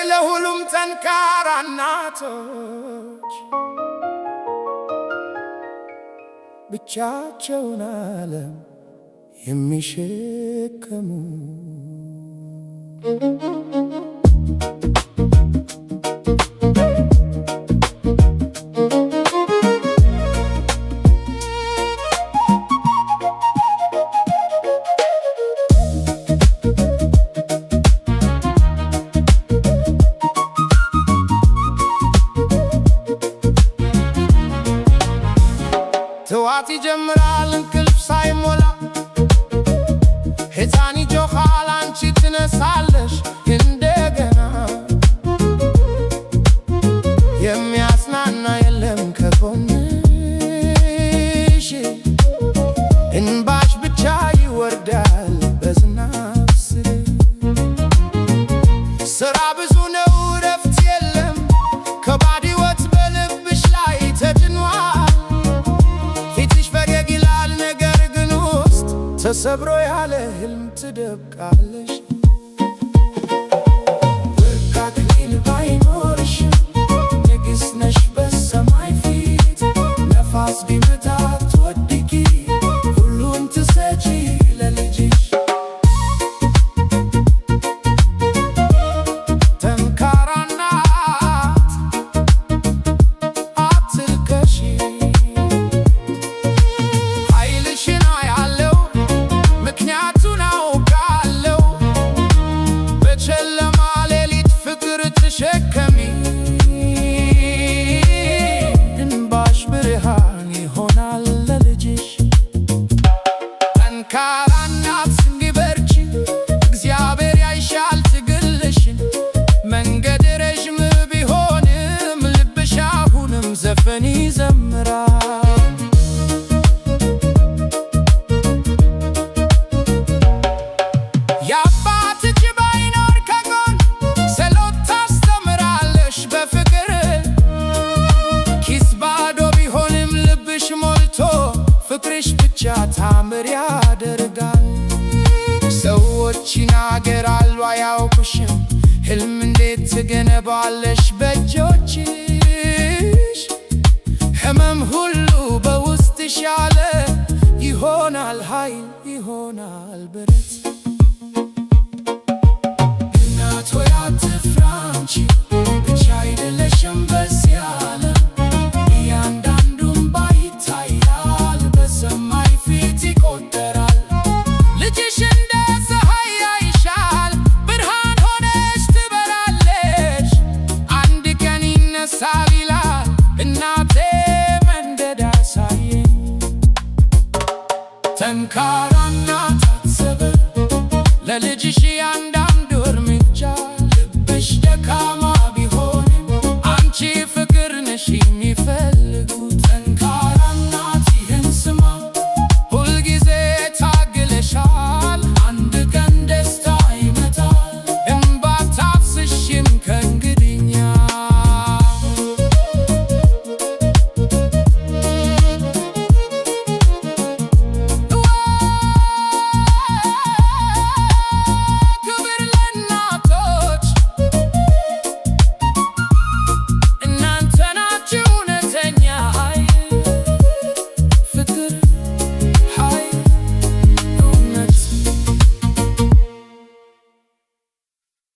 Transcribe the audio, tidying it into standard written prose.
ለሁሉም ጠንካራ እናቶች ብቻቸውን ዓለም የሚሸከሙ ጠዋት ይጀምራል እንቅልፍ ሳይሞላ ሕፃን ይጮኻል አንቺ ትነሳለሽ እንደገና የሚያጽናና የለም ከጎንሽ እንባሽ ብቻ ይወርዳል በዝናብ ስር ሥራ ብዙ ነው እረፍት የለም ከባድ ሕይወት በልብሽ ላይ ተጭኗል ተሰብሮ ያለ ሕልም ትደብቃለሽ ወርቃክሊል ባይኖርሽም ንግሥት ነሽ በሰማይ ፊት ነፋስ ቢመታ አትወድቂ ሁሉን ትሰጪ ለልጅሽ ጠንካራ እናት አትልቀሺ ኃይልሽን አያለው ምክንያቱን አውቃለሁ በጨለማ ሌሊት ፍቅር ተሸከሚ እንባሽ ብርሃን ይሆናል ለልጅሽ ጠንካራ እናት እንዲበርቺ እግዚአብሔር ያይሻል ትግልሽን መንገድ ረዥም ቢሆንም ልብሽ አሁንም ዘፈን ይዘምራል ፍቅርሽ ብቻ ታምር ያደርጋል ሰዎች ይናገራሉ አያውቁሽም ሕልም እንዴት ትገነባለሽ በእጆችሽ ሕመም ሁሉ በውስጥሽ ያለ ይሆናል ኃይል ይሆናል ብረት እናት ሆይ አትፍሪ አንቺ ብቻ አይደለሽም በዚህ ዓለም ሰማይ ፊት ይቆጠራል ልጅሽ እንደ ፀሐይ ያይሻል ብርሃን ሆነሽ ትበራለሽ አንድ ቀን ይነሳል ይላል እናቴ መንገድ አሳየኝ ጠንካራ እናት አትሰበር ለልጅሽ